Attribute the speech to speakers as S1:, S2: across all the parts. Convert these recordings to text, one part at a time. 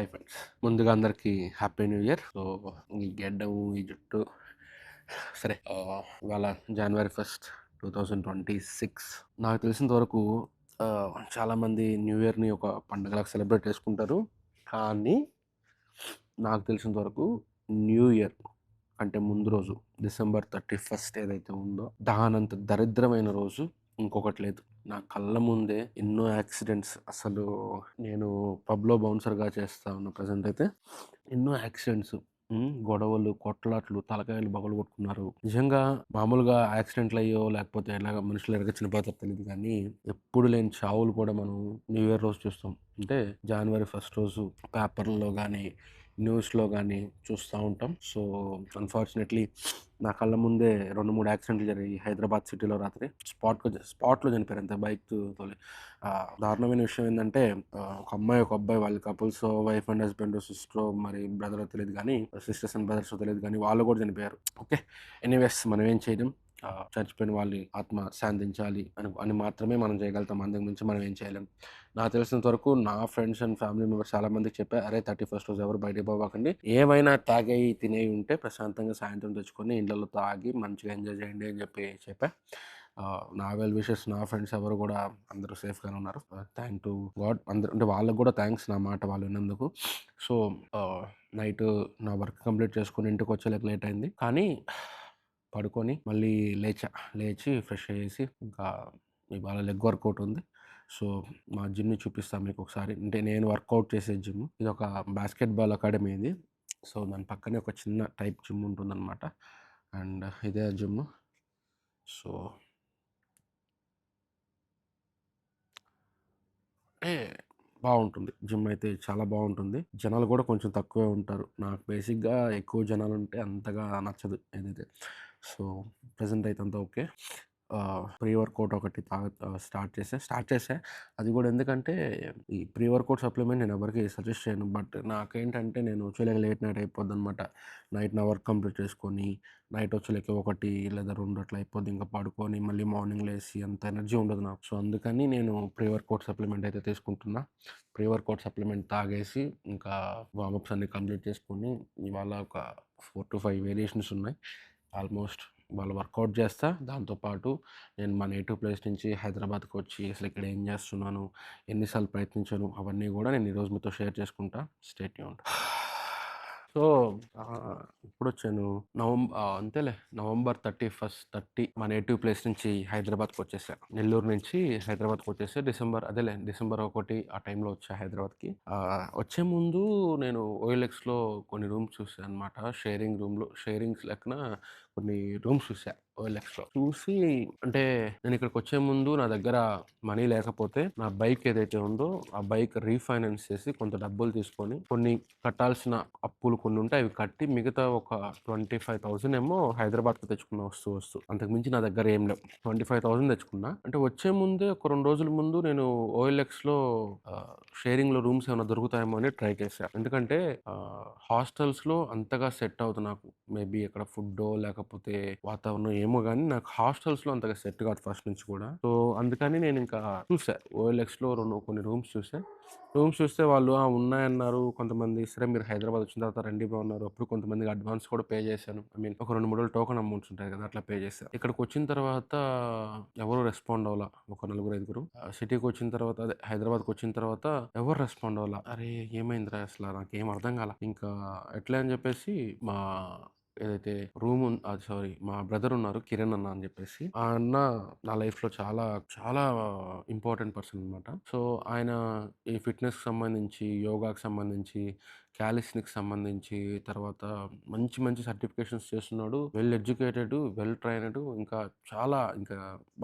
S1: Hi friends, ముందుగా అందరికీ happy new year. So ఈ గెడ్డం ఈ జుట్టు సరే ఇవాళ January 1st 2026. నాకు తెలిసినంత వరకు చాలామంది న్యూ ఇయర్ని ఒక పండుగలాగా సెలబ్రేట్ చేసుకుంటారు. కానీ నాకు తెలిసినంత వరకు న్యూ ఇయర్ అంటే ముందు రోజు December 31st ఏదైతే ఉందో దానంత దరిద్రమైన రోజు ఇంకొకటి లేదు. నా కళ్ళ ముందే ఎన్నో యాక్సిడెంట్స్. అసలు నేను పబ్‌లో బౌన్సర్‌గా చేస్తా ఉన్న ప్రెజెంట్ అయితే ఎన్నో యాక్సిడెంట్స్, గొడవలు, కొట్లాట్లు, తలకాయలు పగలగొట్టుకున్నారు. నిజంగా మామూలుగా యాక్సిడెంట్‌లయ్యో లేకపోతే ఎలాగ మనుషులు ఎలాగ చనిపోతారో తెలీదు గానీ, ఎప్పుడు లేని చావులు కూడా మనం న్యూ ఇయర్ రోజు చూస్తాం. అంటే January 1st రోజు పేపర్‌లో గానీ, న్యూస్‌లో గానీ చూస్తా ఉంటాం. సో, అన్‌ఫార్చునేట్‌లీ నా కళ్ళ ముందే 2, 3 యాక్సిడెంట్లు జరిగాయి హైదరాబాద్ సిటీలో రాత్రి. స్పాట్‌లో చనిపోయారు అంతే బైక్ తోలి. దారుణమైన విషయం ఏందంటే ఒక అమ్మాయి, ఒక అబ్బాయి వాళ్ళు కపుల్సో, వైఫ్ అండ్ హస్బెండో, సిస్టరో మరి బ్రదరో తెలీదు గానీ, సిస్టర్స్ అండ్ బ్రదర్సో తెలీదు గానీ వాళ్ళు గూడా చనిపోయారు. ఓకే. ఎనీవేస్ మనం ఏం చేయలేం. చనిపోయిన వాళ్ళ ఆత్మ శాంతించాలి అని మాత్రమే మనం చేయగలుగుతాం. అంతకు మించి మనం ఏం చేయలేం. నాకు తెలిసినంత వరకు నా ఫ్రెండ్స్ అండ్ ఫ్యామిలీ మెంబర్స్ చాలా మందికి చెప్పా, "అరే 31st రోజు ఎవరు బయటికి పోబాకండి. ఏమైనా తాగేయి, తినేయి ఉంటే ప్రశాంతంగా సాయంత్రం తెచ్చుకొని ఇండ్లలో తాగి మంచిగా ఎంజాయ్ చేయండి" అని చెప్పా. నా వెల్ విషెస్, నా ఫ్రెండ్స్ ఎవరు కూడా అందరూ సేఫ్‌గానే ఉన్నారు. Thank to God. అందరూ అంటే వాళ్ళకి కూడా థాంక్స్ నా మాట వాళ్ళు విన్నందుకు. సో, నైటు నా వర్క్ కంప్లీట్ చేసుకొని ఇంటికొచ్చేలోకి లేట్ అయింది. కానీ పడుకొని మళ్ళీ లేచి ఫ్రెష్ అయ్యేసి ఇంకా ఇవాళ లెగ్ వర్కౌట్ ఉంది. సో, మా జిమ్‌ని చూపిస్తా మీకొకసారి. అంటే నేను వర్కౌట్ చేసే జిమ్. ఇదొక బాస్కెట్‌బాల్ అకాడమీ ఇది. సో, దాని పక్కనే ఒక చిన్న టైప్ జిమ్ ఉంటుందనమాట. అండ్ ఇదే జిమ్. సో, అంటే బావుంటుంది. జిమ్ అయితే చాలా బావుంటుంది. జనాలు గూడా కొంచెం తక్కువే ఉంటారు. నాకు బేసిక్‌గా ఎక్కువ జనాలుంటే అంతగా నచ్చదు ఏదైతే. సో, ప్రెజెంట్ అయితే అంతా ఓకే. ప్రీ వర్కౌట్ ఒకటి స్టార్ట్ చేశా. అది గూడా ఎందుకంటే ఈ ప్రీ వర్కౌట్ సప్లిమెంట్ నేను ఎవరికీ సజెస్ట్ చేయను. బట్ నాకేంటంటే నేను వచ్చేలేక లేట్ నైట్ అయిపోద్దనమాట. నైట్ నా వర్క్ కంప్లీట్ చేసుకొని నైట్ వచ్చేలేక 1 లేదా 2 అట్లా అయిపోద్ది. ఇంకా పడుకొని మళ్ళీ మార్నింగ్ లేసి అంత ఎనర్జీ ఉండదు నాకు. సో, అందుకని నేను ప్రీ వర్కౌట్ సప్లిమెంట్ అయితే తీసుకుంటున్నా. ప్రీ వర్కౌట్ సప్లిమెంట్ తాగేసి ఇంకా వార్మప్స్ అన్నీ కంప్లీట్ చేసుకొని ఇవాళ ఒక 4-5 వేరియేషన్స్ ఉన్నాయి. ఆల్మోస్ట్ ఇవాళ వర్కౌట్ చేస్తా. దాంతో పాటు నేను మా నేటివ్ ప్లేస్ నుంచి హైదరాబాద్‌కొచ్చి అసలు ఇక్కడ ఏం చేస్తున్నాను, ఎన్ని సార్లు ప్రయత్నించాను అవన్నీ గూడా నేను ఈరోజు మీతో షేర్ చేసుకుంటా. Stay tuned. సో, ఎప్పుడొచ్చాను? అంతేలే November 31 మా నేటివ్ ప్లేస్ నుంచి హైదరాబాద్‌కొచ్చేసా. నెల్లూరు నుంచి హైదరాబాద్‌కొచ్చేసా. డిసెంబర్ 1 ఆ టైంలో వచ్చా హైదరాబాద్‌కి. వచ్చే ముందు నేను ఓఎల్ఎక్స్‌లో కొన్ని రూమ్స్ చూసా అనమాట. షేరింగ్స్ లెక్కన కొన్ని రూమ్స్ చూసా ఓఎల్ఎక్స్‌లో. చూసి అంటే నేనిక్కడికొచ్చే ముందు నా దగ్గర మనీ లేకపోతే నా బైక్ ఏదైతే ఉందో ఆ బైక్ రీఫైనాన్స్ చేసి కొంత డబ్బులు తీసుకొని కొన్ని కట్టాల్సిన అప్పులు కొన్ని ఉంటాయి. అవి కట్టి మిగతా ఒక 25,000 ఏమో హైదరాబాద్‌కి తెచ్చుకున్నా వస్తూ. అంతకు మించి నా దగ్గర ఏం లేవు. 25,000 తెచ్చుకున్నా. అంటే వచ్చే ముందే ఒక 2 రోజుల ముందు నేను ఓఎల్ఎక్స్‌లో షేరింగ్‌లో రూమ్స్ ఏమైనా దొరుకుతాయేమో అని ట్రై చేశా. ఎందుకంటే హాస్టల్స్‌లో అంతగా సెట్ అవ్వదు నాకు. మేబీ అక్కడ ఫుడ్డో లేకపోతే వాతావరణం ఏమో గానీ నాకు హాస్టల్స్‌లో అంతగా సెట్ కాదు ఫస్ట్ నుంచి కూడా. సో, అందుకని నేనింకా చూసా. ఓఎల్ఎక్స్‌లో కొన్ని రూమ్స్ చూసా. రూమ్స్ చూస్తే వాళ్ళు ఉన్నాయన్నారు. కొంతమంది సరే మీరు హైదరాబాద్ వచ్చిన తర్వాత రండి బ్రో అన్నారు. అప్పుడు కొంతమందికి అడ్వాన్స్ కూడా పే చేశాను. ఐ మీన్ ఒక 2, 3 రోజులు టోకెన్ అమౌంట్స్ ఉంటాయి కదా! అట్లా పే చేశా. ఇక్కడికొచ్చిన తర్వాత ఎవరు రెస్పాండ్ అవ్వలా. ఒక నలుగురు, ఐదుగురు. సిటీకొచ్చిన తర్వాత అదే హైదరాబాద్‌కొచ్చిన తర్వాత ఎవరు రెస్పాండ్ అవ్వలా. అరే! ఏమైందిరా అసల నాకేం అర్థం కాలా. ఇంకా ఎట్లా అని చెప్పేసి మా ఏదైతే మా బ్రదర్ ఉన్నారు కిరణ్ అన్న అని చెప్పేసి. ఆ అన్న నా లైఫ్‌లో చాలా, చాలా ఇంపార్టెంట్ పర్సన్ అనమాట. సో, ఆయన ఈ ఫిట్‌నెస్‌కి సంబంధించి, యోగాకి సంబంధించి, కాలిస్టెనిక్స్ సంబంధించి, తర్వాత మంచి, మంచి సర్టిఫికేషన్స్ చేస్తున్నాడు. వెల్ ఎడ్యుకేటెడ్, వెల్ ట్రైన్డ్, ఇంకా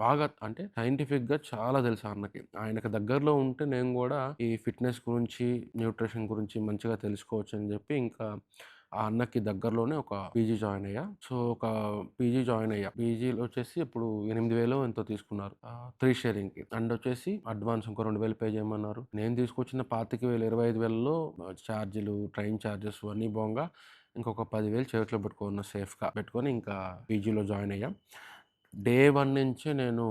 S1: బాగా అంటే సైంటిఫిక్‌గా చాలా తెలుసు ఆ అన్నకి. ఆయనకి దగ్గరలో ఉంటే నేను గూడా ఈ ఫిట్‌నెస్ గురించి, న్యూట్రిషన్ గురించి మంచిగా తెలుసుకోవచ్చని జెప్పి ఇంకా ఆ అన్నకి దగ్గరలోనే ఒక పీజీ జాయిన్ అయ్యా. సో, ఒక పీజీ జాయిన్ అయ్యా. పీజీలో వచ్చేసి ఇప్పుడు 8,000 ఎంతో తీసుకున్నారు. 3 షేరింగ్‌కి. అండ్ వచ్చేసి అడ్వాన్స్ ఇంకో 2,000 పే చేయమన్నారు. నేను తీసుకొచ్చిన 25,000, 25,000లో చార్జీలు, ట్రైన్ చార్జెస్ ఇవన్నీ పోంగా ఇంకొక 10,000 చేతిలో పెట్టుకున్నా సేఫ్‌గా. పెట్టుకొని ఇంకా పీజీలో జాయిన్ అయ్యా. డే 1 నుంచే నేను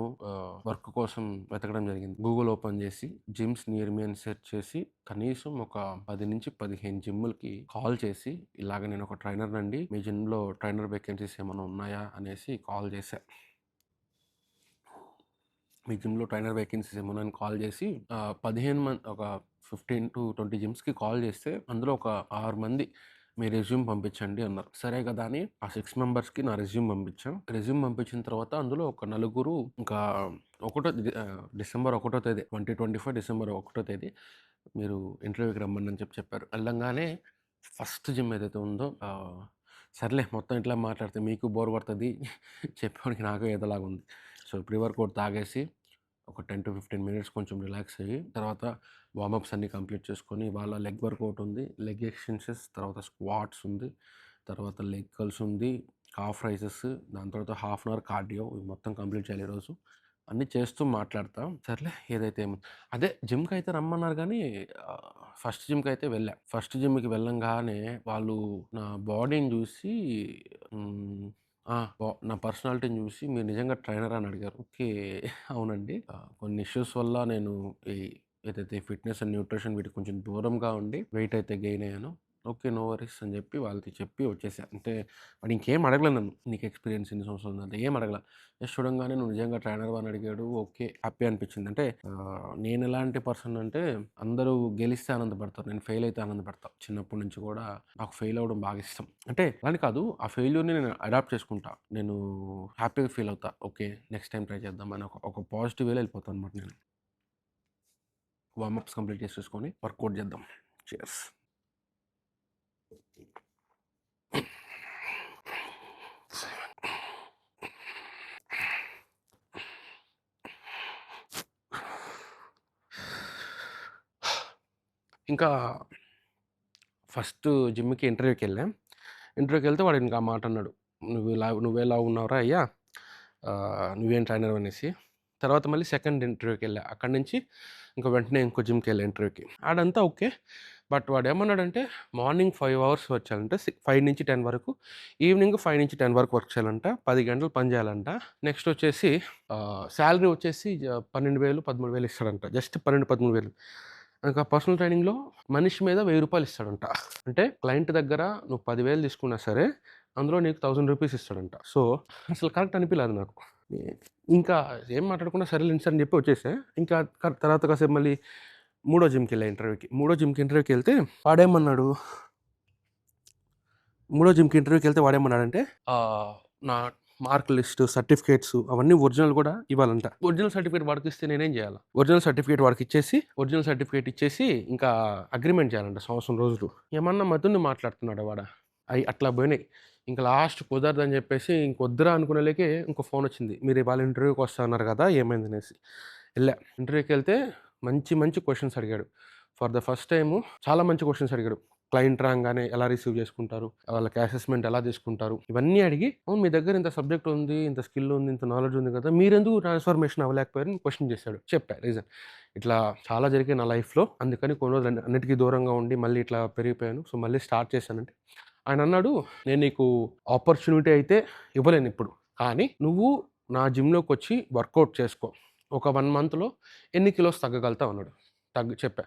S1: వర్క్ కోసం వెతకడం జరిగింది. గూగుల్ ఓపెన్ చేసి జిమ్స్ నియర్ మీ అని సెర్చ్ చేసి కనీసం ఒక 10-15 జిమ్‌లకి కాల్ చేసి, ఇలాగ నేను ఒక ట్రైనర్‌నండి. మీ జిమ్‌లో ట్రైనర్ వేకెన్సీస్ ఏమన్నా ఉన్నాయా అనేసి కాల్ చేశా. మీ జిమ్‌లో ట్రైనర్ వేకెన్సీస్ ఏమన్నా అని కాల్ చేసి 15 ఒక 15-20 జిమ్స్‌కి కాల్ చేస్తే అందులో ఒక 6 మంది మీ రెజ్యూమ్ పంపించండి అన్నారు. సరే కదా అని ఆ 6 మెంబర్స్‌కి నా రెజ్యూమ్ పంపించా. రెజ్యూమ్ పంపించిన తర్వాత అందులో ఒక నలుగురు ఇంకా డిసెంబర్ 1 తేదీ 2025 డిసెంబర్ 1 తేదీ మీరు ఇంటర్వ్యూకి రమ్మని అని చెప్పారు. వెళ్ళంగానే ఫస్ట్ జిమ్ ఏదైతే ఉందో సర్లే మొత్తం ఇట్లా మాట్లాడితే మీకు బోర్ కొడతది. చెప్పేవాడికి నాకు ఏదోలాగా ఉంది. సో, ప్రీ వర్కౌట్ తాగేసి ఒక 10-15 మినిట్స్ కొంచెం రిలాక్స్ అయ్యి, తర్వాత వార్మప్స్ అన్నీ కంప్లీట్ చేసుకొని, ఇవాళ లెగ్ వర్కౌట్ ఉంది, లెగ్ ఎక్స్టెన్షన్స్, తర్వాత స్క్వాట్స్ ఉంది, తర్వాత లెగ్ కర్ల్స్ ఉంది, కాఫ్ రైజెస్, దాని తర్వాత హాఫ్ అన్ అవర్ కార్డియో ఇవి మొత్తం కంప్లీట్ చేయాలి ఈరోజు. అన్నీ చేస్తూ మాట్లాడతా. సర్లే ఏదైతే ఏముంది. అదే జిమ్‌కైతే రమ్మన్నారు గానీ ఫస్ట్ జిమ్‌కైతే వెళ్ళా. ఫస్ట్ జిమ్‌కి వెళ్ళంగానే వాళ్ళు నా బాడీని చూసి హ్మ్. నా పర్సనాలిటీని చూసి మీరు నిజంగా ట్రైనరా అని అడిగారు. ఓకే. అవునండి. కొన్ని ఇష్యూస్ వల్ల నేను ఈ ఏదైతే ఫిట్‌నెస్ అండ్ న్యూట్రిషన్ వీటికి కొంచెం దూరంగా ఉండి వెయిట్ అయితే గెయిన్ అయ్యాను. ఓకే. నో వరీస్ అని చెప్పి వాళ్ళకి చెప్పి వచ్చేసా. అంటే వాడు ఇంకేం అడగలే నన్ను. నీకు ఎక్స్‌పీరియన్స్ ఎన్ని సంవత్సరాలు ఉందంటే ఏం అడగల. జస్ట్ చూడంగానే నువ్వు నిజంగా ట్రైనర్‌వా అని అడిగాడు. ఓకే. హ్యాపీ అనిపించింది. అంటే నేను ఎలాంటి పర్సన్ అంటే అందరూ గెలిస్తే ఆనందపడతారు. నేను ఫెయిల్ అయితే ఆనందపడతా. చిన్నప్పటి నుంచి కూడా నాకు ఫెయిల్ అవ్వడం బాగా ఇష్టం. అంటే అని కాదు, ఆ ఫెయిల్యూర్‌ని నేను అడాప్ట్ చేసుకుంటా. నేను హ్యాపీగా ఫీల్ అవుతా. ఓకే. నెక్స్ట్ టైమ్ ట్రై చేద్దాం అని ఒక పాజిటివ్ వేలో వెళ్ళిపోతాను అనమాట నేను. వార్మప్స్ కంప్లీట్ చేసేసుకొని వర్కౌట్ చేద్దాం. చియర్స్. ఇంకా ఫస్ట్ జిమ్‌కి ఇంటర్వ్యూకెళ్ళా. ఇంటర్వ్యూకెళ్తే వాడు ఇంకా ఆ మాట అన్నాడు. నువ్వెలా ఉన్నావురా అయ్యా! నువ్వేం ట్రైనర్ అనేసి. తర్వాత మళ్ళీ సెకండ్ ఇంటర్వ్యూకెళ్ళా. అక్కడి నుంచి ఇంక వెంటనే ఇంకో జిమ్‌కెళ్ళా ఇంటర్వ్యూకి. ఆడంతా ఓకే. బట్ వాడేమన్నాడంటే మార్నింగ్ 5 అవర్స్ వర్క్ చేయాలంట. 5-10 వరకు. ఈవినింగ్ 5-10 వరకు వర్క్ చేయాలంట. 10 గంటలు పని చేయాలంట. నెక్స్ట్ వచ్చేసి సాలరీ వచ్చేసి 12,000, 13,000 ఇస్తాడంట. జస్ట్ 12, 13,000. ఇంకా పర్సనల్ ట్రైనింగ్‌లో మనిషి మీద రూ. 1000 ఇస్తాడంట. అంటే క్లయింట్ దగ్గర నువ్వు 10,000 తీసుకున్నా సరే, అందులో నీకు రూ. 1000 ఇస్తాడంట. సో, అసలు కరెక్ట్ అనిపియలేదు నాకు. ఇంకా ఏం మాట్లాడకుండా సరేలేండి సార్ అని చెప్పి వచ్చేసా. ఇంకా తర్వాత కాసేపు మళ్ళీ మూడో జిమ్‌కెళ్ళా ఇంటర్వ్యూకి. ఇంటర్వ్యూకెళ్తే వాడేమన్నాడు వాడేమన్నాడంటే నా మార్క్ లిస్ట్, సర్టిఫికేట్స్ అవన్నీ ఒరిజినల్ కూడా ఇవ్వాలంట. ఒరిజినల్ సర్టిఫికేట్ వాడికిస్తే నేనేం చేయాలా? ఒరిజినల్ సర్టిఫికేట్ ఇచ్చేసి ఇంకా అగ్రీమెంట్ చేయాలంట సంవత్సరం రోజులు. ఏమన్నా మతుని మాట్లాడుతున్నాడా వాడా? అయి అట్లా పోయినాయి. ఇంక లాస్ట్ కుదరదని చెప్పేసి ఇంకొద్దురా అనుకునేలేకే ఇంకో ఫోనొచ్చింది. మీరు ఇవాళ ఇంటర్వ్యూకి వస్తా అన్నారు కదా! ఏమైందనేసి. ఎళ్ళా. ఇంటర్వ్యూకెళ్తే మంచి క్వెషన్స్ అడిగాడు. ఫర్ ద ఫస్ట్ టైము చాలా మంచి క్వెషన్స్ అడిగాడు. క్లయింట్ రాంగానే ఎలా రిసీవ్ చేసుకుంటారు? వాళ్ళకి అసెస్మెంట్ ఎలా తీసుకుంటారు? ఇవన్నీ అడిగి, అవును మీ దగ్గర ఇంత సబ్జెక్ట్ ఉంది, ఇంత స్కిల్ ఉంది, ఇంత నాలెడ్జ్ ఉంది కదా! మీరెందుకు ట్రాన్స్‌ఫర్మేషన్ అవ్వలేకపోయారు? అని క్వెషన్ చేశాడు. చెప్పా రీజన్. ఇట్లా చాలా జరిగాయి నా లైఫ్‌లో. అందుకని కొన్ని రోజులు అన్నిటికి దూరంగా ఉండి మళ్ళీ ఇట్లా పెరిగిపోయాను. సో, మళ్ళీ స్టార్ట్ చేశానంటే ఆయనన్నాడు, "నేను నీకు ఆపర్చునిటీ అయితే ఇవ్వలేనిప్పుడు. కానీ నువ్వు నా జిమ్‌లోకొచ్చి వర్కౌట్ చేసుకో. ఒక 1 మంత్‌లో ఎన్ని కిలోస్ తగ్గగలుగుతావు" అన్నాడు. చెప్పా.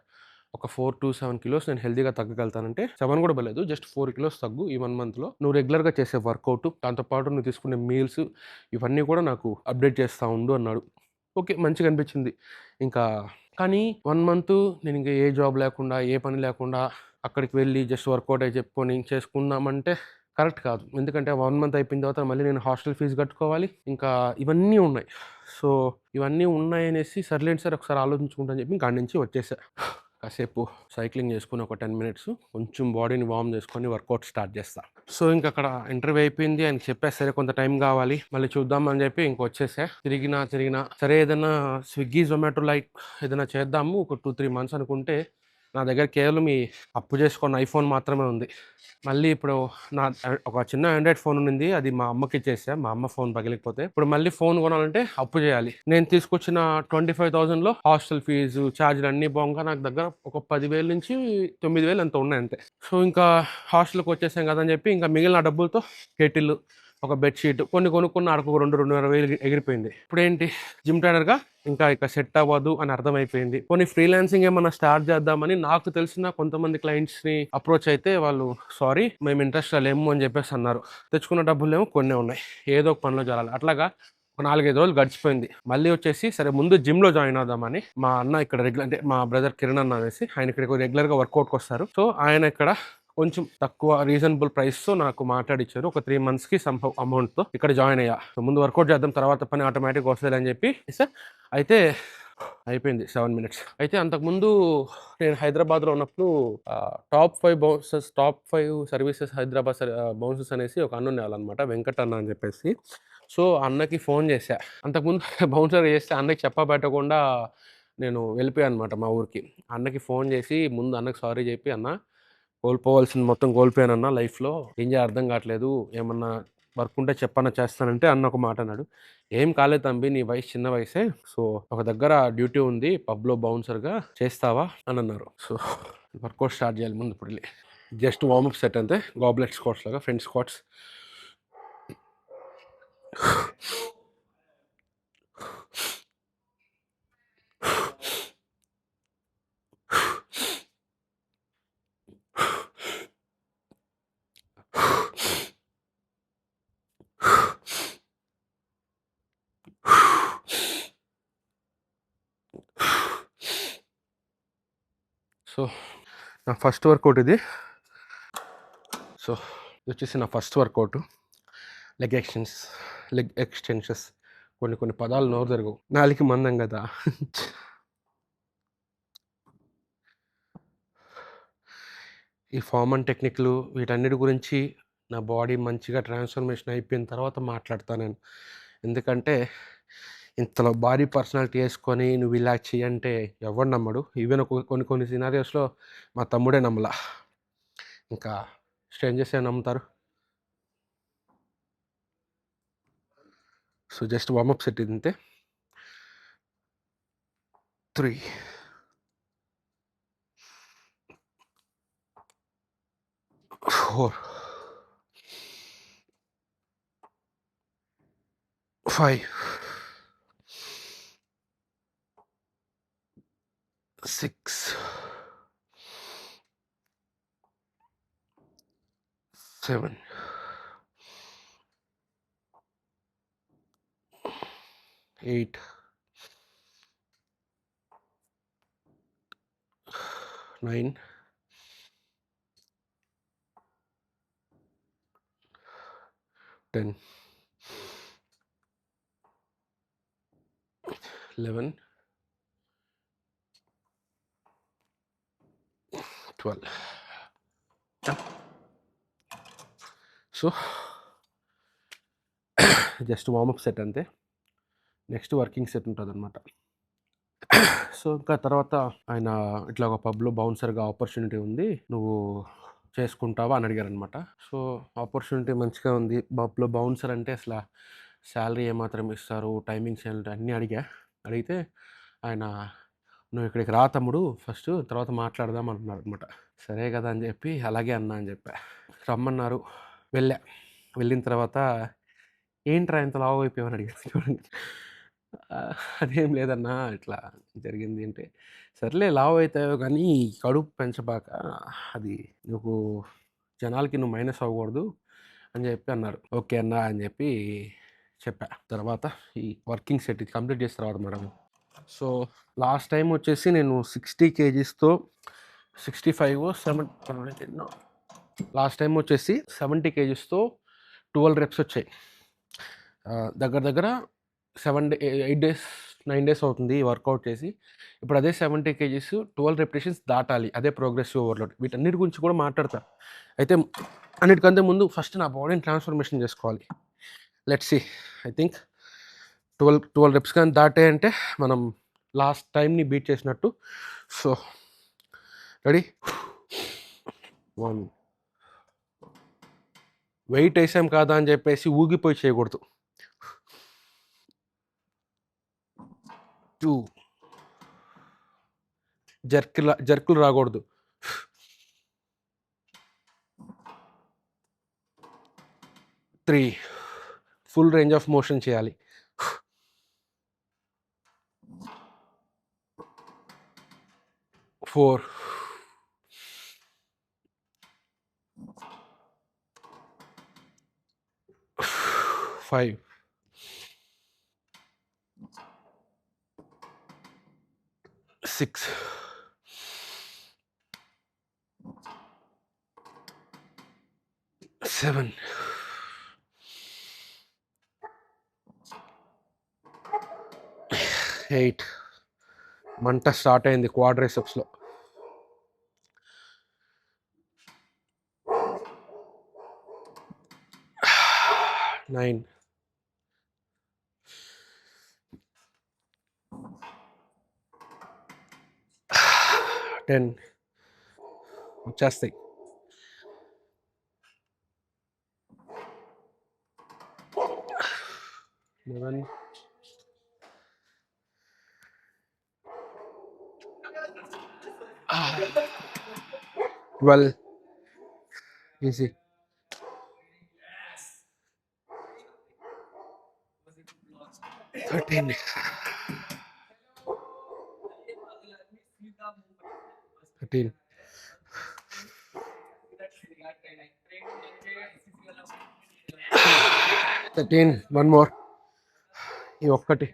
S1: ఒక 4-7 కిలోస్ నేను హెల్తీగా తగ్గగలుగుతానంటే 7 కూడా పర్లేదు. జస్ట్ 4 కిలోస్ తగ్గు ఈ 1 మంత్‌లో. నువ్వు రెగ్యులర్‌గా చేసే వర్కౌట్, దాంతో పాటు నువ్వు తీసుకునే మీల్స్ ఇవన్నీ కూడా నాకు అప్డేట్ చేస్తా ఉండు అన్నాడు. ఓకే. మంచిగా అనిపించింది. ఇంకా కానీ 1 మంతు నేనింక ఏ జాబ్ లేకుండా, ఏ పని లేకుండా అక్కడికి వెళ్ళి జస్ట్ వర్కౌట్ అయి చెప్పుకొని చేసుకుందామంటే కరెక్ట్ కాదు. ఎందుకంటే 1 మంత్ అయిపోయిన తర్వాత మళ్ళీ నేను హాస్టల్ ఫీజ్ కట్టుకోవాలి. ఇంకా ఇవన్నీ ఉన్నాయి. సో, ఇవన్నీ ఉన్నాయనేసి సర్లేండి సార్ ఒకసారి ఆలోచించుకుంటా అని చెప్పి ఇంక ఆడ నుంచి వచ్చేసా. కాసేపు సైక్లింగ్ చేసుకొని ఒక 10 మినిట్స్ కొంచెం బాడీని వార్మ్ చేసుకొని వర్కౌట్ స్టార్ట్ చేస్తా. సో, ఇంకక్కడ ఇంటర్వ్యూ అయిపోయింది. ఆయనకి చెప్పా సరే కొంత టైం కావాలి. మళ్ళీ చూద్దాం అని చెప్పి ఇంకొచ్చేసా. తిరిగినా సరే ఏదన్నా స్విగ్గీ, జొమాటో లైక్ ఏదైనా చేద్దాము ఒక 2-3 మంత్స్ అనుకుంటే నా దగ్గర కేవలం ఈ అప్పు చేసుకున్న ఐఫోన్ మాత్రమే ఉంది. మళ్ళీ ఇప్పుడు నా ఒక చిన్న ఆండ్రాయిడ్ ఫోన్ ఉండింది. అది మా అమ్మకి ఇచ్చేసా. మా అమ్మ ఫోన్ పగిలిపోతే. ఇప్పుడు మళ్ళీ ఫోన్ కొనాలంటే అప్పు చేయాలి. నేను తీసుకొచ్చిన 25,000లో హాస్టల్ ఫీజు, ఛార్జ్‌లు అన్నీ పోగా నాకు దగ్గర ఒక 10,000-9,000 ఎంతో ఉన్నాయి అంతే. సో, ఇంకా హాస్టల్‌కి వచ్చేసాం కదా అని చెప్పి ఇంకా మిగిలిన డబ్బులతో కెటిల్, ఒక బెడ్‌షీట్ కొన్ని కొనుక్కున్న ఆడొక 2, 2.5 వేలు ఎగిరిపోయింది. ఇప్పుడేంటి జిమ్ ట్రైనర్‌గా ఇంకా ఇక సెట్ అవ్వదు అని అర్థమైపోయింది. పోనీ ఫ్రీలాన్సింగ్ ఏమన్నా స్టార్ట్ చేద్దామని నాకు తెలిసిన కొంతమంది క్లయింట్స్‌ని అప్రోచ్ అయితే వాళ్ళు సారీ మేము ఇంట్రెస్ట్‌లో లేము అని చెప్పేసి అన్నారు. తెచ్చుకున్న డబ్బులేమో కొన్నే ఉన్నాయి. ఏదో ఒక పనిలో జారాలి. అట్లాగా ఒక 4, 5 రోజులు గడిచిపోయింది. మళ్ళీ వచ్చేసి సరే ముందు జిమ్‌లో జాయిన్ అవుదామని మా అన్న ఇక్కడ రెగ్యులర్ అంటే మా బ్రదర్ కిరణ్ అన్న అనేసి ఆయన ఇక్కడికి రెగ్యులర్‌గా వర్కౌట్‌కి వస్తారు. సో ఆయన ఇక్కడ కొంచెం తక్కువ రీజనబుల్ ప్రైస్‌తో నాకు మాట్లాడిచ్చారు. ఒక 3 మంత్స్‌కి సంహవ్ అమౌంట్‌తో ఇక్కడ జాయిన్ అయ్యా. సో ముందు వర్కౌట్ చేద్దాం తర్వాత పని ఆటోమేటిక్‌గా వస్తదిలే అని చెప్పి సార్ అయితే అయిపోయింది 7 మినిట్స్. అయితే అంతకుముందు నేను హైదరాబాద్‌లో ఉన్నప్పుడు టాప్ 5 సర్వీసెస్ హైదరాబాద్ బౌన్సర్స్ అనేసి ఒక అన్న ఉండేవాళ్ళనమాట. వెంకట్ అన్న అని చెప్పేసి. సో అన్నకి ఫోన్ చేశా. అంతకుముందు బౌన్సర్ చేస్తే అన్నకి చెప్పబెట్టకుండా నేను వెళ్ళిపోయాను అనమాట మా ఊరికి. అన్నకి ఫోన్ చేసి ముందు అన్నకి సారీ చెప్పి, "అన్న కోల్పోవాల్సింది మొత్తం కోల్పోయానన్న లైఫ్‌లో. ఏం చేయాలో అర్థం కావట్లేదు. ఏమన్నా వర్క్ ఉంటే చెప్పన్నా చేస్తానంటే" అన్న ఒక మాట అన్నాడు. "ఏం కాలేదు తంబి నీ వయసు చిన్న వయసే. సో ఒక దగ్గర డ్యూటీ ఉంది పబ్‌లో బౌన్సర్‌గా చేస్తావా" అని అన్నారు. సో వర్కౌట్ స్టార్ట్ చేయాలి ముందు ఇప్పుడెళ్ళి. జస్ట్ వార్మప్ సెట్ అంతే. గాబ్లెట్ స్క్వాట్స్ లాగా ఫ్రంట్ స్క్వాట్స్. సో నా ఫస్ట్ వర్కౌట్ ఇది. సో ఇది వచ్చేసి నా ఫస్ట్ వర్కౌట్. Leg extensions. కొన్ని పదాలు నోరు తిరగవు. నాలిక మందం కదా. ఈ ఫార్మ్ అండ్ టెక్నిక్‌లు వీటన్నిటి గురించి నా బాడీ మంచిగా ట్రాన్స్‌ఫర్మేషన్ అయిపోయిన తర్వాత మాట్లాడతా నేను. ఎందుకంటే ఇంతలో భారీ పర్సనాలిటీ యేసుకొని నువ్వు ఇలా చెయ్యి అంటే ఎవడు నమ్మడు. ఈవెన్ కొన్ని సినారియోస్‌లో మా తమ్ముడే నమ్మలా. ఇంకా స్ట్రేంజర్స్ ఏం నమ్ముతారు. సో జస్ట్ వార్మప్ సెట్ ఇది అంతే. 3 4 5 6 7 8 9 10 11 12. సో జస్ట్ వార్మప్ సెట్ అంతే. నెక్స్ట్ వర్కింగ్ సెట్ ఉంటుందన్నమాట. సో ఇంకా తర్వాత ఆయన ఇట్లా ఒక పబ్‌లో బౌన్సర్‌గా ఆపర్చునిటీ ఉంది. నువ్వు చేసుకుంటావా అని అడిగారనమాట. సో ఆపర్చునిటీ మంచిగా ఉంది. పబ్‌లో బౌన్సర్ అంటే అసల సాలరీ ఏమాత్రం ఇస్తారు, టైమింగ్స్ ఏంటి అన్నీ అడిగా. అడిగితే ఆయన "నువ్వు ఇక్కడికి రా తమ్ముడు ఫస్టు తర్వాత మాట్లాడదాం" అంటున్నారనమాట. సరే కదా అని చెప్పి అలాగే అన్నా అని చెప్పా. రమ్మన్నారు. వెళ్ళా. వెళ్ళిన తర్వాత "ఏంట్రా ఇంత లావు అయిపోయావు" అని అడిగారు చూడండి. అదేం లేదన్నా ఇట్లా జరిగింది అంటే, సర్లే లావు అయితావు కానీ కడుపు పెంచబాక. అది నువ్వు జనాలకి నువ్వు మైనస్ అవ్వకూడదు అని చెప్పి అన్నారు. ఓకే అన్నా అని చెప్పి చెప్పా. తర్వాత ఈ వర్కింగ్ సెట్ ఇది కంప్లీట్ చేసిన తర్వాత మేడం. సో లాస్ట్ టైం వచ్చేసి నేను 60 కేజీస్‌తో 65 70 లాస్ట్ టైం వచ్చేసి 70 కేజీస్‌తో 12 రెప్స్ వచ్చాయి. దగ్గర దగ్గర 8 డేస్ 9 డేస్ అవుతుంది ఈ వర్కౌట్ చేసి. ఇప్పుడు అదే 70 కేజీస్ 12 రెపిటేషన్స్ దాటాలి. అదే ప్రోగ్రెసివ్ ఓవర్‌లోడ్. వీటన్నిటి గురించి కూడా మాట్లాడతా. అయితే అన్నిటికంటే ముందు ఫస్ట్ నా బాడీని ట్రాన్స్‌ఫర్మేషన్ చేసుకోవాలి. Let's see. I think 12 reps కానీ దాటాయంటే మనం లాస్ట్ టైమ్‌ని బీట్ చేసినట్టు. So ready? 1 వెయిట్ ఏసాం కాదా అని చెప్పేసి ఊగిపోయి చేయకూడదు. 2 జర్కులు రాకూడదు. 3 ఫుల్ రేంజ్ ఆఫ్ మోషన్ చేయాలి. 4 5 6 7 8 మంట స్టార్ట్ అయింది క్వాడ్రైసెప్స్లో. 9 10 వచ్చేస్తాయి. 11 12 ఈజీ. 13 13 13 one more. ఈ ఒక్కటి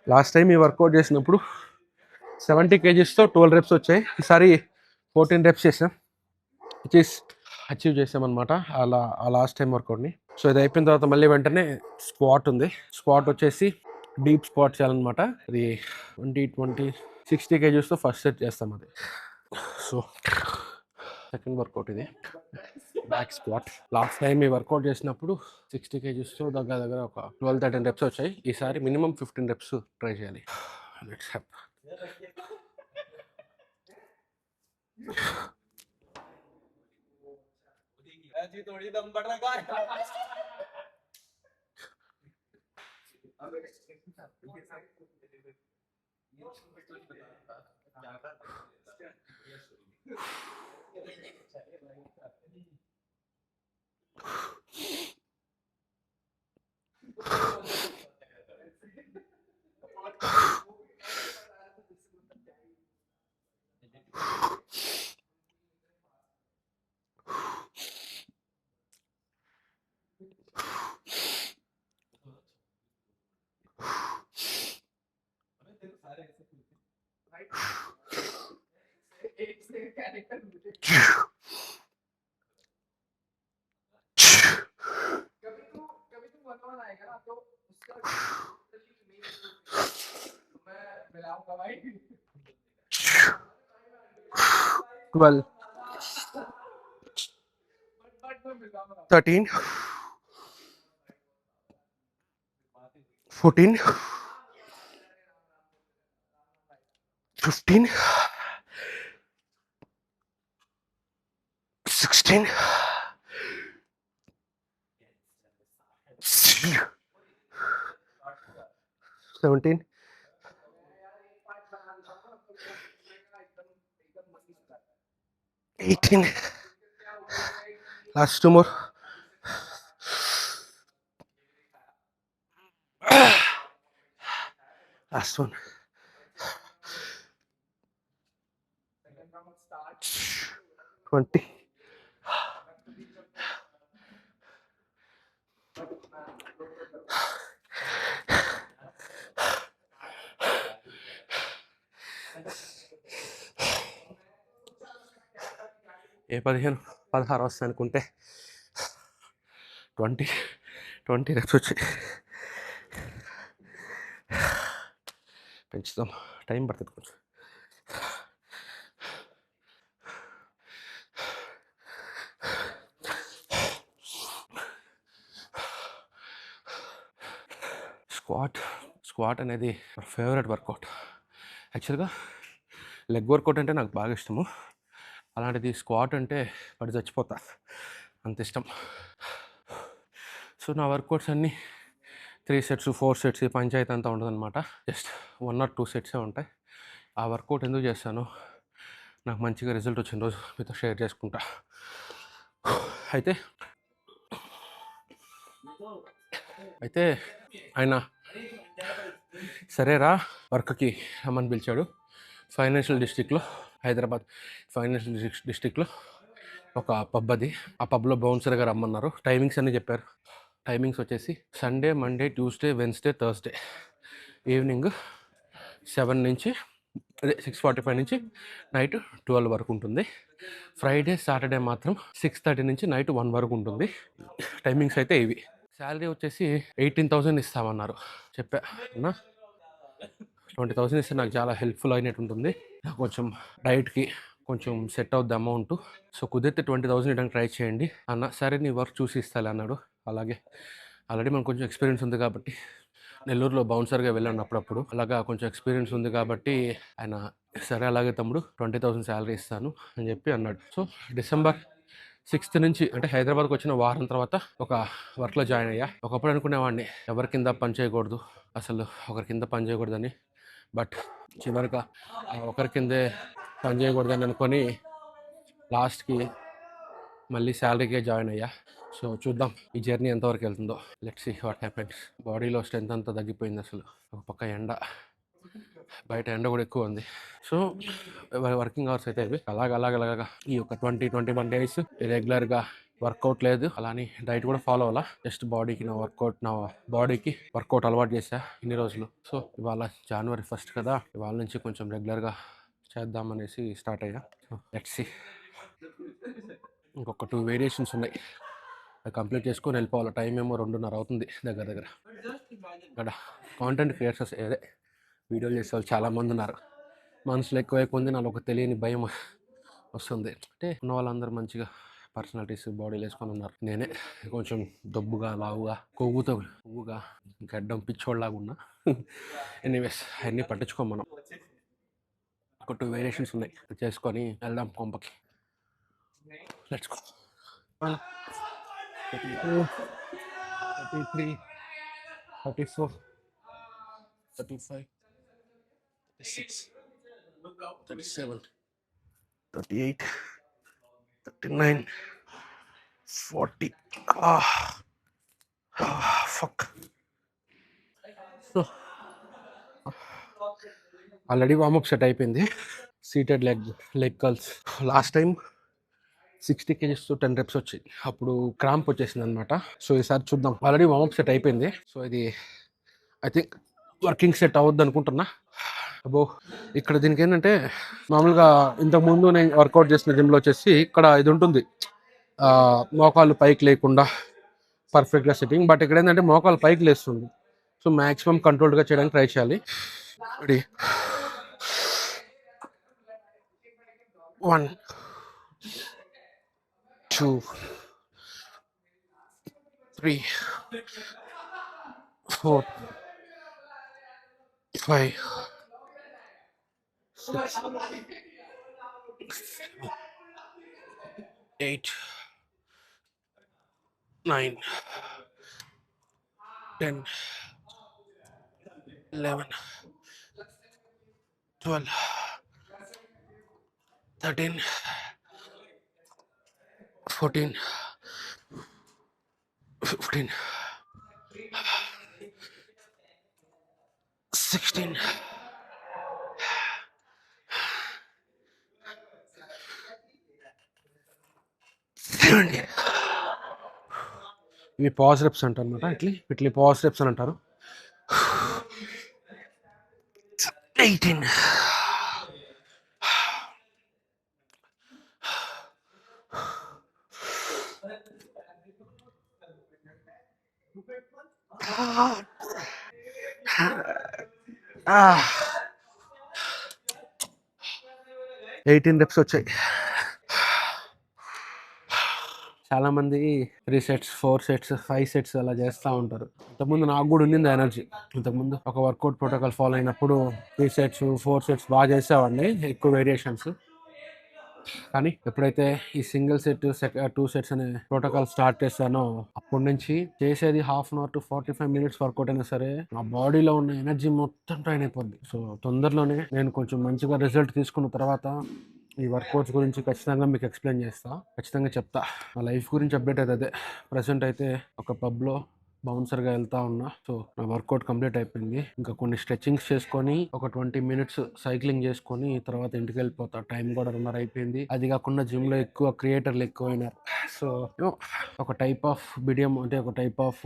S1: లాస్ట్ టైం ఈ వర్కౌట్ చేసినప్పుడు 70 kgsతో 12 reps వచ్చాయి. ఈసారి 14 reps చేసాం, విచ్ ఈస్ అచీవ్ చేసామన్నమాట అలా ఆ లాస్ట్ టైం వర్కౌట్ని. సో ఇది అయిపోయిన తర్వాత మళ్ళీ వెంటనే స్క్వాట్ ఉంది. స్క్వాట్ వచ్చేసి డీప్ స్క్వాట్ చేయాలన్నమాట. అది 60 kgsతో ఫస్ట్ సెట్ చేస్తాం అది. సో సెకండ్ వర్కౌట్ ఇది, బ్యాక్ స్క్వాట్. లాస్ట్ టైం ఈ వర్కౌట్ చేసినప్పుడు 60 kgsతో దగ్గర ఒక 12-13 reps వచ్చాయి. ఈసారి మినిమం 15 reps ట్రై చేయాలి. Let's have. थोड़ी दम बढ़ रहा है. 12 13 14 15 16 17 18 last two more. Last one. 20. ఏ 15-16 వస్తాయి అనుకుంటే 20 reps వచ్చాయి. పెంచుతాం, టైం పడుతుంది కొంచెం. స్క్వాట్ అనేది నా ఫేవరెట్ వర్కౌట్. యాక్చువల్గా లెగ్ వర్కౌట్ అంటే నాకు బాగా ఇష్టము, అలాంటిది స్క్వాట్ అంటే పడి చచ్చిపోతా, అంత ఇష్టం. సో నా వర్కౌట్స్ అన్నీ 3 సెట్స్ 4 సెట్స్ ఈ పంచాయతీ అంతా ఉండదన్నమాట. జస్ట్ 1 or 2 సెట్సే ఉంటాయి. ఆ వర్కౌట్ ఎందుకు చేస్తాను, నాకు మంచిగా రిజల్ట్ వచ్చిన రోజు మీతో షేర్ చేసుకుంటా. అయితే అయితే ఆయన సరేరా వర్క్కి రమ్మని పిలిచాడు. ఫైనాన్షియల్ డిస్ట్రిక్ట్లో, హైదరాబాద్ ఫైనాన్షియల్ డిస్ట్రిక్ట్లో ఒక పబ్ అది. ఆ పబ్లో బౌన్సర్గా రమ్మన్నారు. టైమింగ్స్ అన్నీ చెప్పారు. టైమింగ్స్ వచ్చేసి Sunday, Monday, Tuesday, Wednesday, Thursday evening 7 నుంచి 6:45 నుంచి నైట్ 12 వరకు ఉంటుంది. ఫ్రైడే, సాటర్డే మాత్రం 6:30 నుంచి నైట్ 1 వరకు ఉంటుంది. టైమింగ్స్ అయితే ఇవి. శాలరీ వచ్చేసి 18,000 ఇస్తామన్నారు. చెప్పా అన్నా 20,000 ఇస్తే నాకు చాలా హెల్ప్ఫుల్ అయినట్టు ఉంటుంది, నాకు కొంచెం డైట్కి కొంచెం సెట్ అవుద్ది అమౌంట్. సో కుదిరితే 20,000 ఇవ్వడానికి ట్రై చేయండి అన్న. సరే నీ వర్క్ చూసి ఇస్తాలే అన్నాడు. అలాగే ఆల్రెడీ మనకు కొంచెం ఎక్స్పీరియన్స్ ఉంది కాబట్టి, నెల్లూరులో బౌన్సర్గా వెళ్ళాను అప్పుడప్పుడు, అలాగా కొంచెం ఎక్స్పీరియన్స్ ఉంది కాబట్టి ఆయన సరే అలాగే తమ్ముడు 20,000 శాలరీ ఇస్తాను అని చెప్పి అన్నాడు. సో December 6th నుంచి అంటే హైదరాబాద్కి వచ్చిన వారం తర్వాత ఒక వర్క్లో జాయిన్ అయ్యా. ఒకప్పుడు అనుకునేవాడిని ఎవరి కింద పని చేయకూడదు, అసలు ఒకరి కింద పని చేయకూడదని. బట్ చివరిగా ఒకరి కిందే పని చేయకూడదని అనుకొని లాస్ట్కి మళ్ళీ శాలరీకే జాయిన్ అయ్యా. సో చూద్దాం ఈ జర్నీ ఎంతవరకు వెళ్తుందో. Let's see what happens. బాడీలో స్ట్రెంత్ అంతా తగ్గిపోయింది అసలు. ఒక పక్క ఎండ, బయట ఎండ కూడా ఎక్కువ ఉంది. సో వర్కింగ్ అవర్స్ అయితే ఇవి. అలాగ ఈ యొక్క 21 డేస్ రెగ్యులర్గా వర్కౌట్ లేదు, అలానే డైట్ కూడా ఫాలో అవ్వాలా. జస్ట్ నా బాడీకి వర్కౌట్ అలవాటు చేశా ఇన్ని రోజులు. సో ఇవాళ January 1st కదా, ఇవాళ నుంచి కొంచెం రెగ్యులర్గా చేద్దామనేసి స్టార్ట్ అయ్యా. So let's see. ఇంకొక 2 వేరియేషన్స్ ఉన్నాయి, అది కంప్లీట్ చేసుకొని వెళ్ళిపోవాలి. టైం ఏమో 2:30 అవుతుంది దగ్గర. ఇక్కడ కాంటెంట్ క్రియేటర్స్ ఏదే వీడియోలు చేసే వాళ్ళు చాలామంది ఉన్నారు. మనుషులు ఎక్కువైపోయింది, నాకు ఒక తెలియని భయం వస్తుంది. అంటే ఉన్న వాళ్ళందరూ మంచిగా పర్సనాలిటీస్ బాడీలు వేసుకొని ఉన్నారు. నేనే కొంచెం దొబ్బుగా, లావుగా, కొవ్వుగా, గడ్డం పిచ్చోళ్ళలాగా ఉన్నా. ఎనీవేస్ అవన్నీ పట్టించుకోం మనం. ఒక 2 వేరియేషన్స్ ఉన్నాయి, చేసుకొని వెళ్దాం కొంపకి. Let's go. 32, 33, 34, 35, 36, 37, 38, 39, 40. Fuck. So already warm up set అయిపోయింది. Seated leg curls. Last time 60 kgs తో 10 reps వచ్చాయి, అప్పుడు క్రాంప్ వచ్చేసింది అనమాట. సో ఈసారి చూద్దాం. ఆల్రెడీ వార్మప్ సెట్ అయిపోయింది. సో ఇది ఐ థింక్ వర్కింగ్ సెట్ అవ్వద్దు అనుకుంటున్నా. అబ్బో ఇక్కడ దీనికి ఏంటంటే, మామూలుగా ఇంతకుముందు నేను వర్కౌట్ చేసిన జిమ్లో వచ్చేసి ఇక్కడ ఇది ఉంటుంది, మోకాళ్ళు పైకి లేకుండా పర్ఫెక్ట్గా సెట్టింగ్. బట్ ఇక్కడ ఏంటంటే మోకాళ్ళు పైకి లేస్తుంది. సో మ్యాక్సిమం కంట్రోల్డ్గా చేయడానికి ట్రై చేయాలి. రెడీ, 1, 2, 3, 4, 5, 6, 8, 9, 10, 11, 12, 13, 14, 15, 16, 17. ఇవి పాజ్ రెప్స్ అంటారు అనమాట. ఇట్లా పాజ్ రెప్స్ అని అంటారు. 18, 18 రెప్స్ వచ్చాయి. చాలామంది 3 sets 4 sets 5 sets అలా చేస్తూ ఉంటారు. ఇంతకుముందు నాకు కూడా ఉండింది ఎనర్జీ. ఇంతకుముందు ఒక వర్కౌట్ ప్రోటోకాల్ ఫాలో అయినప్పుడు 3 sets 4 sets బాగా చేసేవాడిని, ఎక్కువ వేరియేషన్స్. కానీ ఎప్పుడైతే ఈ సింగిల్ సెట్ 2 సెట్స్ అనే ప్రోటోకాల్ స్టార్ట్ చేశానో అప్పటి నుంచి చేసేది half an hour to 45 minutes workout అయినా సరే నా బాడీలో ఉన్న ఎనర్జీ మొత్తం ట్రైన్ అయిపోద్ది. సో తొందరలోనే నేను కొంచెం మంచిగా రిజల్ట్ తీసుకున్న తర్వాత ఈ వర్కౌట్స్ గురించి ఖచ్చితంగా మీకు ఎక్స్ప్లెయిన్ చేస్తా, ఖచ్చితంగా చెప్తా. నా లైఫ్ గురించి అప్డేట్ అయితే అదే. ప్రజెంట్ అయితే ఒక పబ్లో బౌన్సర్గా వెళ్తా ఉన్నా. సో నా వర్కౌట్ కంప్లీట్ అయిపోయింది. ఇంకా కొన్ని స్ట్రెచ్చింగ్స్ చేసుకొని ఒక 20 మినిట్స్ సైక్లింగ్ చేసుకొని తర్వాత ఇంటికి వెళ్ళిపోతా. టైం కూడా 2:30 అయిపోయింది. అది కాకుండా జిమ్లో ఎక్కువ క్రియేటర్లు ఎక్కువైనారు. సో ఒక టైప్ ఆఫ్ బిడియం అంటే ఒక టైప్ ఆఫ్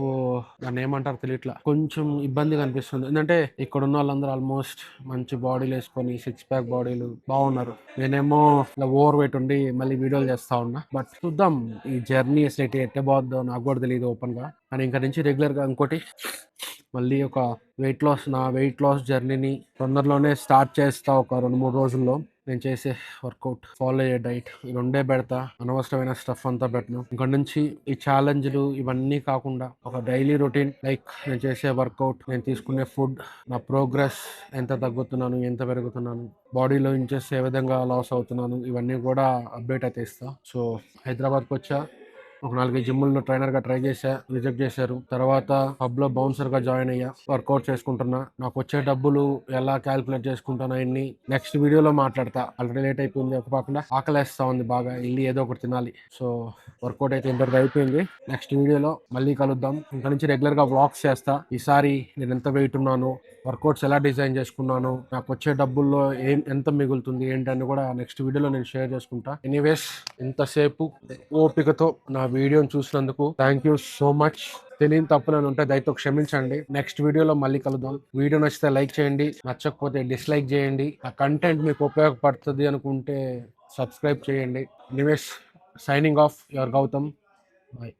S1: దాన్ని ఏమంటారు తెలియట్లా, కొంచెం ఇబ్బందిగా అనిపిస్తుంది. ఎందుకంటే ఇక్కడ ఉన్న వాళ్ళందరూ ఆల్మోస్ట్ మంచి బాడీలు వేసుకొని 6 ప్యాక్ బాడీలు బాగున్నారు. నేనేమో ఇలా ఓవర్ వెయిట్ ఉండి మళ్ళీ వీడియోలు చేస్తా ఉన్నా. బట్ చూద్దాం ఈ జర్నీ అసలు ఎట్టే బాగుందో నాకు కూడా తెలియదు ఓపెన్ గా. కానీ ఇంకా నుంచి రెగ్యులర్గా ఇంకోటి మళ్ళీ ఒక నా వెయిట్ లాస్ జర్నీని తొందరలోనే స్టార్ట్ చేస్తా. ఒక 2-3 రోజుల్లో నేను చేసే వర్కౌట్, ఫాలో అయ్యే డైట్ రెండే పెడతా. అనవసరమైన స్టఫ్ అంతా పెట్టను. ఇక్కడ నుంచి ఈ ఛాలెంజ్లు ఇవన్నీ కాకుండా ఒక డైలీ రొటీన్, లైక్ నేను చేసే వర్కౌట్, నేను తీసుకునే ఫుడ్, నా ప్రోగ్రెస్, ఎంత తగ్గుతున్నాను, ఎంత పెరుగుతున్నాను, బాడీలో ఇంచెస్ ఏ విధంగా లాస్ అవుతున్నాను, ఇవన్నీ కూడా అప్డేట్ అయితే ఇస్తా. సో హైదరాబాద్కి వచ్చా, ఒక 4 జిమ్ముల్లో ట్రైనర్గా ట్రై చేశా, రిజెక్ట్ చేశారు. తర్వాత పబ్లో బౌన్సర్గా జాయిన్ అయ్యా, వర్కౌట్ చేసుకుంటున్నా. నాకు వచ్చే డబ్బులు ఎలా క్యాల్కులేట్ చేసుకుంటాను అన్ని నెక్స్ట్ వీడియోలో మాట్లాడతా. ఆల్రెడీ లేట్ అయిపోయింది, ఒక పక్కన ఆకలేస్తా ఉంది బాగా, వెళ్ళి ఏదో ఒకటి తినాలి. సో వర్కౌట్ అయితే ఇంతవరకు అయిపోయింది. నెక్స్ట్ వీడియోలో మళ్ళీ కలుద్దాం. ఇంకా నుంచి రెగ్యులర్గా వ్లాగ్స్ చేస్తా. ఈసారి నేను ఎంత వెయిట్ ఉన్నాను, వర్కౌట్స్ ఎలా డిజైన్ చేసుకున్నాను, నాకు వచ్చే డబ్బుల్లో ఎంత మిగులుతుంది ఏంటని కూడా నెక్స్ట్ వీడియోలో నేను షేర్ చేసుకుంటా. ఎనీవేస్, ఇంతసేపు ఓపికతో నా వీడియోని చూసినందుకు థ్యాంక్ యూ సో మచ్. తెలియని తప్పు నేను ఉంటే దయతో క్షమించండి. నెక్స్ట్ వీడియోలో మళ్ళీ కలుద్దాం. వీడియో నచ్చితే లైక్ చేయండి, నచ్చకపోతే డిస్లైక్ చేయండి. ఆ కంటెంట్ మీకు ఉపయోగపడుతుంది అనుకుంటే సబ్స్క్రైబ్ చేయండి. Anyways, signing off, your Gautam. Bye.